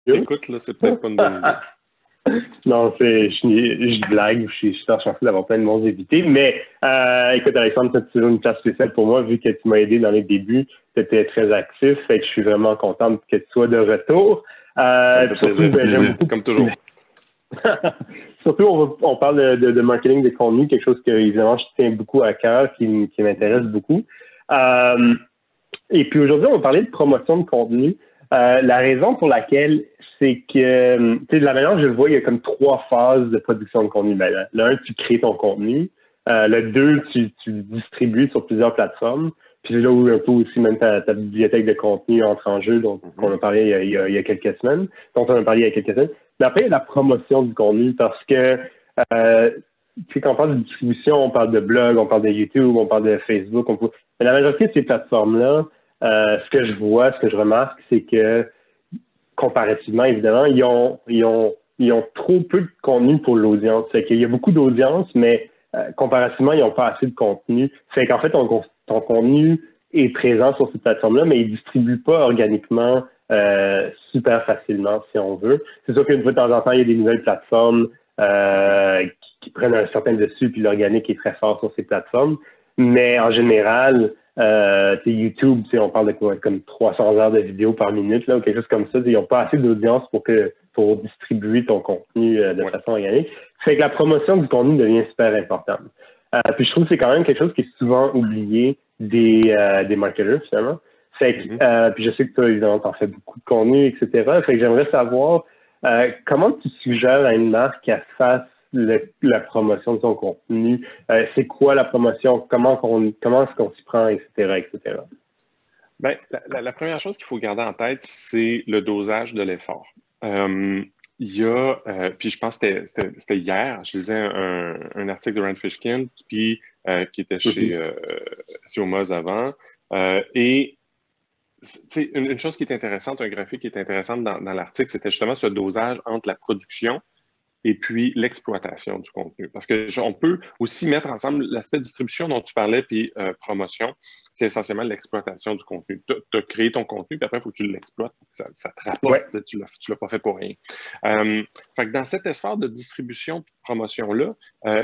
t'écoutes, là, c'est peut-être pas une bonne idée. Non, je blague, je suis super chanceux d'avoir plein de bons invités. Mais écoute, Alexandre, c'est toujours une place spéciale pour moi, vu que tu m'as aidé dans les débuts. Tu étais très actif, fait que je suis vraiment content que tu sois de retour. Ça me fait Surtout, plaisir. j'aime beaucoup. Comme toujours. Surtout, on parle de marketing de contenu, quelque chose que, évidemment, je tiens beaucoup à cœur, qui m'intéresse beaucoup. Et puis aujourd'hui, on va parler de promotion de contenu. La raison pour laquelle, c'est que, tu sais, de la manière que je le vois, il y a comme 3 phases de production de contenu. Ben, le 1, tu crées ton contenu. Le 2, tu le distribues sur plusieurs plateformes. Puis là où un peu aussi même ta bibliothèque de contenu entre en jeu, dont on a parlé il y a quelques semaines, dont on a parlé il y a quelques semaines. Mais après, il y a la promotion du contenu parce que, tu sais, quand on parle de distribution, on parle de blog, on parle de YouTube, on parle de Facebook. Mais la majorité de ces plateformes-là, ce que je vois, ce que je remarque, c'est que comparativement, évidemment, ils ont trop peu de contenu pour l'audience. Fait qu'il y a beaucoup d'audience, mais comparativement, ils n'ont pas assez de contenu. Fait qu'en fait, ton contenu est présent sur cette plateforme-là, mais il ne distribue pas organiquement super facilement, si on veut. C'est sûr qu'une fois de temps en temps, il y a des nouvelles plateformes qui prennent un certain dessus, puis l'organique est très fort sur ces plateformes. Mais en général, YouTube, on parle de quoi, comme 300 heures de vidéos par minute, là, ou quelque chose comme ça. Ils n'ont pas assez d'audience pour distribuer ton contenu de façon organique. Fait que la promotion du contenu devient super importante. Puis je trouve que c'est quand même quelque chose qui est souvent oublié des marketeurs, finalement. Fait que, puis je sais que toi, évidemment, t'en fais beaucoup de contenu, etc. Fait que j'aimerais savoir comment tu suggères à une marque qu'elle fasse la promotion de son contenu. C'est quoi la promotion? Comment est-ce qu'on s'y prend, etc., etc. Bien, la première chose qu'il faut garder en tête, c'est le dosage de l'effort. Il y a, puis je pense que c'était hier, je lisais un article de Rand Fishkin, puis qui était chez Moz avant. Et une chose qui est intéressante, un graphique qui est intéressant dans l'article, c'était justement ce dosage entre la production et puis l'exploitation du contenu. Parce qu'on peut aussi mettre ensemble l'aspect distribution dont tu parlais, puis promotion, c'est essentiellement l'exploitation du contenu. Tu as créé ton contenu, puis après, il faut que tu l'exploites, ça te rapporte, tu l'as pas fait pour rien. Fait que dans cet effort de distribution et de promotion-là,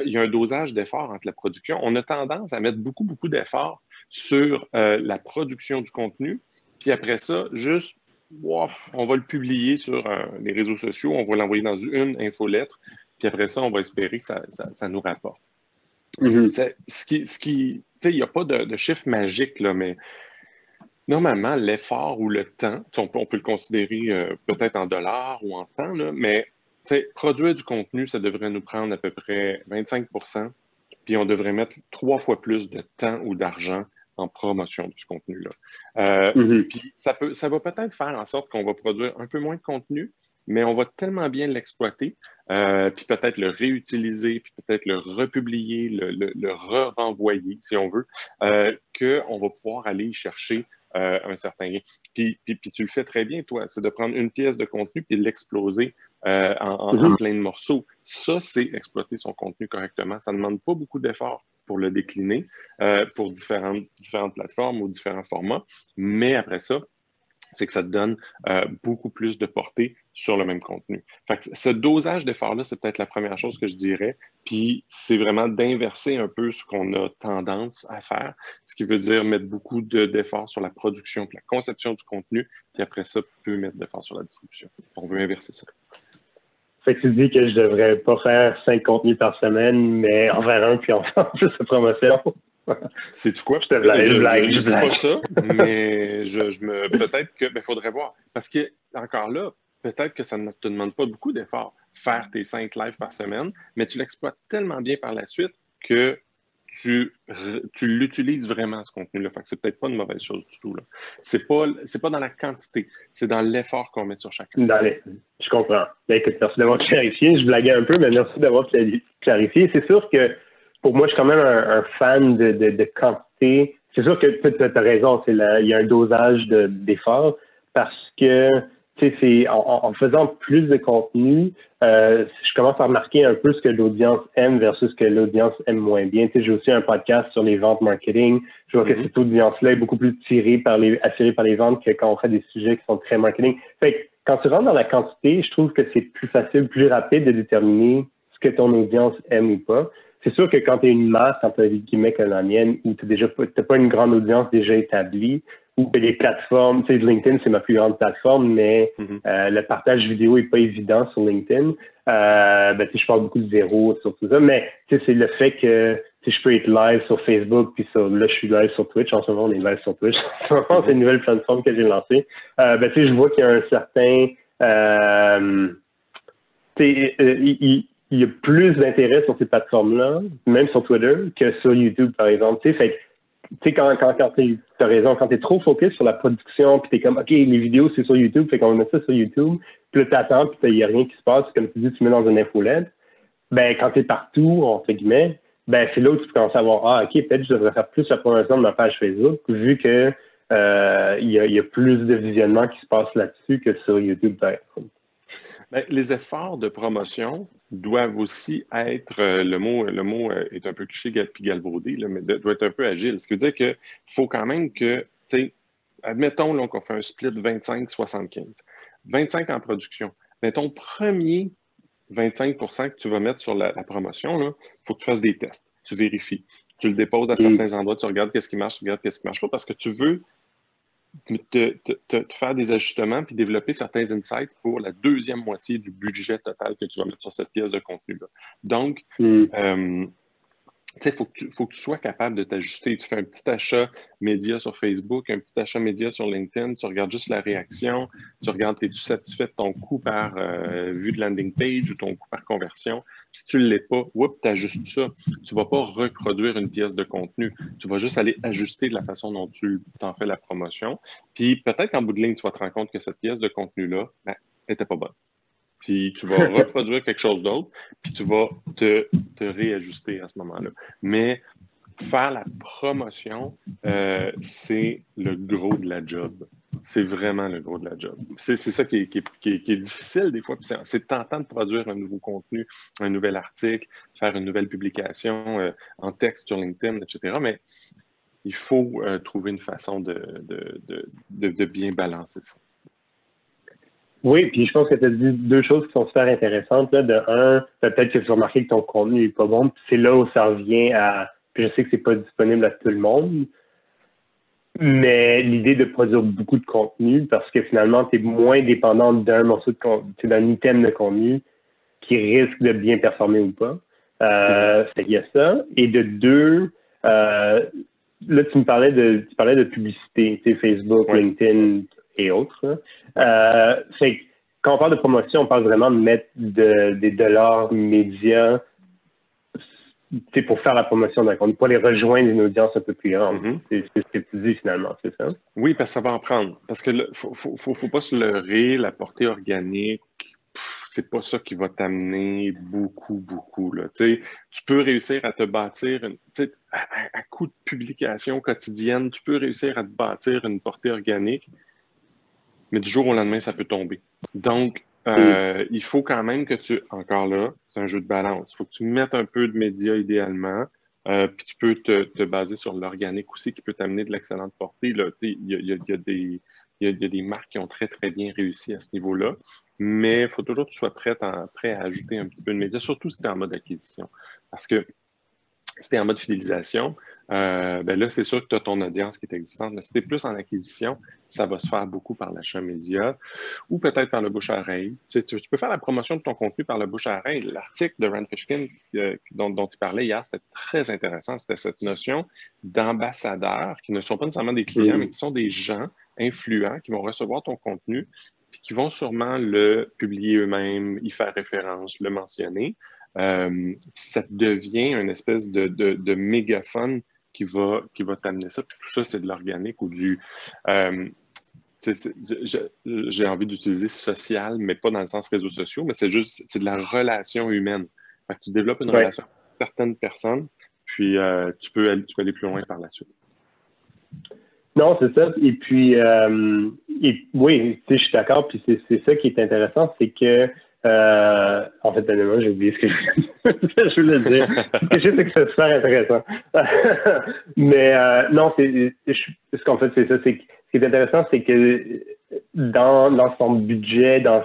il y a un dosage d'effort entre la production. On a tendance à mettre beaucoup, beaucoup d'efforts sur la production du contenu, puis après ça, juste on va le publier sur les réseaux sociaux, on va l'envoyer dans une infolettre, puis après ça, on va espérer que ça nous rapporte. Il n'y a pas de chiffre magique, là, mais normalement, l'effort ou le temps, on peut le considérer peut-être en dollars ou en temps, là, mais produire du contenu, ça devrait nous prendre à peu près 25%, puis on devrait mettre 3 fois plus de temps ou d'argent en promotion de ce contenu-là. Puis ça va peut-être faire en sorte qu'on va produire un peu moins de contenu, mais on va tellement bien l'exploiter, puis peut-être le réutiliser, puis peut-être le republier, le re-renvoyer, si on veut, qu'on va pouvoir aller y chercher un certain gain. Puis tu le fais très bien, toi, c'est de prendre une pièce de contenu puis de l'exploser en plein de morceaux. Ça, c'est exploiter son contenu correctement. Ça ne demande pas beaucoup d'efforts pour le décliner pour différentes plateformes ou différents formats, mais après ça, c'est que ça te donne beaucoup plus de portée sur le même contenu. Fait que ce dosage d'effort-là, c'est peut-être la première chose que je dirais. Puis c'est vraiment d'inverser un peu ce qu'on a tendance à faire, ce qui veut dire mettre beaucoup d'efforts sur la production puis la conception du contenu, puis après ça, peu mettre d'efforts sur la distribution. On veut inverser ça. Fait que tu dis que je devrais pas faire 5 contenus par semaine, mais en faire un puis en faire plus de promotion. C'est quoi? Je te blague, je dis pas ça, mais peut-être que faudrait voir. Parce que, encore là, peut-être que ça ne te demande pas beaucoup d'efforts, faire tes 5 lives par semaine, mais tu l'exploites tellement bien par la suite que tu l'utilises vraiment, ce contenu-là. Fait que c'est peut-être pas une mauvaise chose du tout, là. C'est pas dans la quantité, c'est dans l'effort qu'on met sur chacun. Je comprends. Ben, écoute, merci d'avoir clarifié. Je blaguais un peu, mais merci d'avoir clarifié. C'est sûr que pour moi, je suis quand même un fan de quantité. C'est sûr que tu as raison, il y a un dosage d'effort parce que en faisant plus de contenu, je commence à remarquer un peu ce que l'audience aime versus ce que l'audience aime moins bien. J'ai aussi un podcast sur les ventes marketing. Je vois que cette audience-là est beaucoup plus attirée par les ventes que quand on fait des sujets qui sont très marketing. Fait que quand tu rentres dans la quantité, je trouve que c'est plus facile, plus rapide de déterminer ce que ton audience aime ou pas. C'est sûr que quand tu es une masse, quand tu as des guillemets comme la mienne, où tu n'as pas une grande audience déjà établie, ou que les plateformes, tu sais, LinkedIn, c'est ma plus grande plateforme, mais le partage vidéo est pas évident sur LinkedIn. Ben, je parle beaucoup de zéro sur tout ça, mais c'est le fait que je peux être live sur Facebook, puis là, je suis live sur Twitch. En ce moment, on est live sur Twitch. C'est une nouvelle plateforme que j'ai lancée. Ben, je vois qu'il y a un certain... il y a plus d'intérêt sur ces plateformes-là, même sur Twitter, que sur YouTube, par exemple. Fait quand t'as raison, quand t'es trop focus sur la production, puis t'es comme, OK, les vidéos, c'est sur YouTube, fait qu'on va mettre ça sur YouTube, puis là, t'attends, puis il n'y a rien qui se passe, comme tu dis, tu mets dans une infolette, ben, quand t'es partout, entre guillemets, ben, c'est là où tu commences à voir, ah, OK, peut-être je devrais faire plus la promotion de ma page Facebook, vu que il y a plus de visionnement qui se passe là-dessus que sur YouTube, par exemple. Bien, les efforts de promotion doivent aussi être, le mot est un peu cliché puis galvaudé, là, mais doit être un peu agile. Ce qui veut dire qu'il faut quand même que, tu sais, admettons là, qu'on fait un split 25-75. 25 en production. Mais ton premier 25% que tu vas mettre sur la promotion, il faut que tu fasses des tests. Tu vérifies. Tu le déposes à certains endroits, tu regardes qu'est-ce qui marche, tu regardes qu'est-ce qui ne marche pas, parce que tu veux te faire des ajustements puis développer certains insights pour la deuxième moitié du budget total que tu vas mettre sur cette pièce de contenu-là. Donc, il faut que tu sois capable de t'ajuster. Tu fais un petit achat média sur Facebook, un petit achat média sur LinkedIn, tu regardes juste la réaction, tu regardes, es-tu satisfait de ton coût par vue de landing page ou ton coût par conversion. Si tu ne l'es pas, tu ajustes ça. Tu ne vas pas reproduire une pièce de contenu. Tu vas juste aller ajuster de la façon dont tu t'en fais la promotion. Puis peut-être qu'en bout de ligne, tu vas te rendre compte que cette pièce de contenu-là n'était pas bonne. Puis tu vas reproduire quelque chose d'autre, puis tu vas te réajuster à ce moment-là. Mais faire la promotion, c'est le gros de la job. C'est vraiment le gros de la job. C'est ça qui est difficile des fois. C'est tentant de produire un nouveau contenu, un nouvel article, faire une nouvelle publication en texte sur LinkedIn, etc. Mais il faut trouver une façon de bien balancer ça. Oui, puis je pense que tu as dit deux choses qui sont super intéressantes. Là. De un, peut-être que tu as remarqué que ton contenu n'est pas bon. C'est là où ça revient à... Puis je sais que c'est pas disponible à tout le monde, mais l'idée de produire beaucoup de contenu parce que finalement, tu es moins dépendant d'un morceau de contenu, d'un item de contenu qui risque de bien performer ou pas. Fait qu'il y a ça. Et de deux, là, tu parlais de publicité, Facebook, Facebook, LinkedIn et autres. Fait que quand on parle de promotion, on parle vraiment de mettre des dollars médias pour faire la promotion d'un compte, pas les rejoindre une audience un peu plus grande. C'est ce que tu dis finalement, c'est ça? Oui, parce que ça va en prendre. Parce que faut pas se leurrer, la portée organique, c'est pas ça qui va t'amener beaucoup. Là. Tu peux réussir à te bâtir, à coup de publication quotidienne, tu peux réussir à te bâtir une portée organique, mais du jour au lendemain, ça peut tomber. Donc, il faut quand même que encore là, c'est un jeu de balance. Il faut que tu mettes un peu de médias idéalement, puis tu peux te baser sur l'organique aussi qui peut t'amener de l'excellente portée. Il y a des marques qui ont très, très bien réussi à ce niveau-là, mais il faut toujours que tu sois prêt à ajouter un petit peu de médias, surtout si tu es en mode acquisition. Parce que si tu es en mode fidélisation, ben là, c'est sûr que tu as ton audience qui est existante. Mais si tu es plus en acquisition, ça va se faire beaucoup par l'achat média ou peut-être par le bouche-à-oreille. Tu peux faire la promotion de ton contenu par le bouche-à-oreille. L'article de Rand Fishkin dont tu parlais hier, c'était très intéressant. C'était cette notion d'ambassadeurs qui ne sont pas nécessairement des clients, mais qui sont des gens influents qui vont recevoir ton contenu puis qui vont sûrement le publier eux-mêmes, y faire référence, le mentionner. Ça devient une espèce de mégaphone qui va t'amener ça. Puis tout ça, c'est de l'organique ou du... j'ai envie d'utiliser social, mais pas dans le sens réseaux sociaux, mais c'est de la relation humaine. Fait que tu développes une relation avec certaines personnes, puis tu peux aller plus loin par la suite. Non, c'est ça. Et puis, oui, je suis d'accord. Puis c'est ça qui est intéressant, c'est que en fait, moi, j'ai oublié ce que je voulais dire. Je sais que c'est super intéressant. Mais non, ce qu'en fait, c'est ça. Ce qui est intéressant, c'est que dans son budget, dans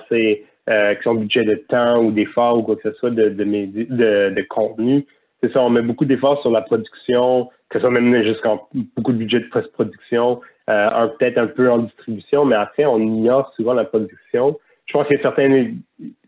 son budget de temps ou d'efforts ou quoi que ce soit de contenu. C'est ça, on met beaucoup d'efforts sur la production, que ce soit même jusqu'en beaucoup de budget de post-production, peut-être un peu en distribution, mais après, on ignore souvent la production. Je pense qu'il y a certaines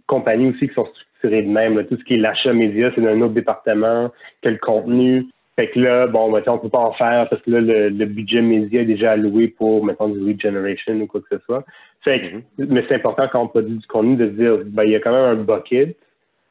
compagnies aussi qui sont structurées de même. Là. Tout ce qui est l'achat média, c'est dans un autre département que le contenu. Fait que là, bon, on peut pas en faire parce que là, le budget média est déjà alloué pour, mettons, du lead generation ou quoi que ce soit. Fait que, mais c'est important quand on produit du contenu de se dire, ben, il y a quand même un bucket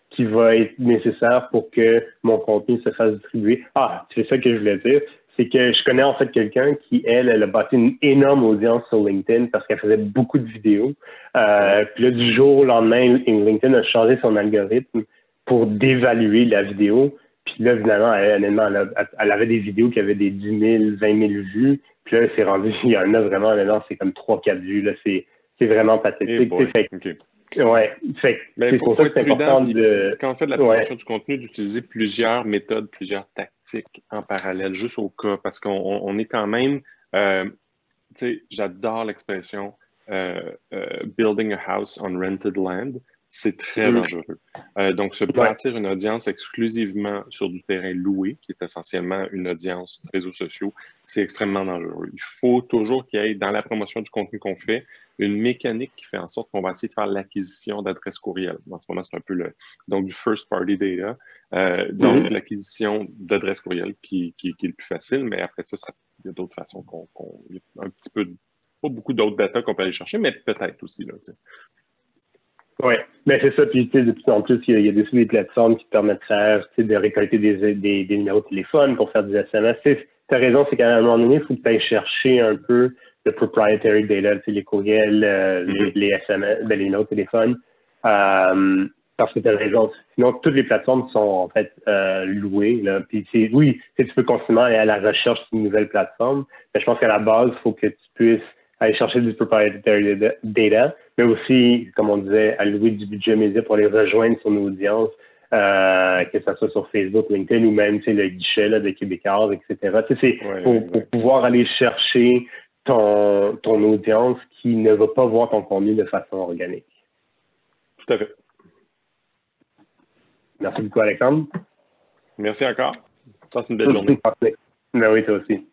qui va être nécessaire pour que mon contenu se fasse distribuer. Ah, c'est ça que je voulais dire. C'est que je connais en fait quelqu'un qui, elle a bâti une énorme audience sur LinkedIn parce qu'elle faisait beaucoup de vidéos. Puis là, du jour au lendemain, LinkedIn a changé son algorithme pour dévaluer la vidéo. Puis là, finalement, elle avait des vidéos qui avaient des 10 000, 20 000 vues. Puis là, c'est rendu, il y en a vraiment, maintenant, c'est comme 3-4 vues. Là, c'est vraiment pathétique. Ouais, c'est pour ça que c'est important de... Quand on fait de la promotion du contenu, d'utiliser plusieurs méthodes, plusieurs tactiques en parallèle, juste au cas, parce qu'on est quand même... tu sais, j'adore l'expression building a house on rented land. C'est très dangereux. Donc, se bâtir une audience exclusivement sur du terrain loué, qui est essentiellement une audience réseaux sociaux, c'est extrêmement dangereux. Il faut toujours qu'il y ait, dans la promotion du contenu qu'on fait, une mécanique qui fait en sorte qu'on va essayer de faire l'acquisition d'adresses courriels. En ce moment, c'est un peu donc du first party data. Donc, l'acquisition d'adresses courriels qui est le plus facile, mais après ça, il y a d'autres façons il y a un petit peu, pas beaucoup d'autres data qu'on peut aller chercher, mais peut-être aussi, là, t'sais. Oui, mais c'est ça. Puis, tu sais, de plus en plus, il y a des plateformes qui te permettraient de récolter des numéros de téléphone pour faire des SMS. Tu as raison, c'est qu'à un moment donné, il faut que tu ailles chercher un peu le proprietary data, les courriels, les SMS, les numéros de téléphone. Parce que tu as raison. Sinon, toutes les plateformes sont en fait louées. Là. Puis, oui, tu peux constamment aller à la recherche d'une nouvelle plateforme, mais je pense qu'à la base, il faut que tu puisses aller chercher du proprietary data, mais aussi, comme on disait, allouer du budget média pour aller rejoindre son audience, que ce soit sur Facebook, LinkedIn ou même le guichet là, de Québécois, etc. C'est pour pouvoir aller chercher ton audience qui ne va pas voir ton contenu de façon organique. Tout à fait. Merci beaucoup, Alexandre. Merci encore. Passe une belle journée. Ben oui, toi aussi.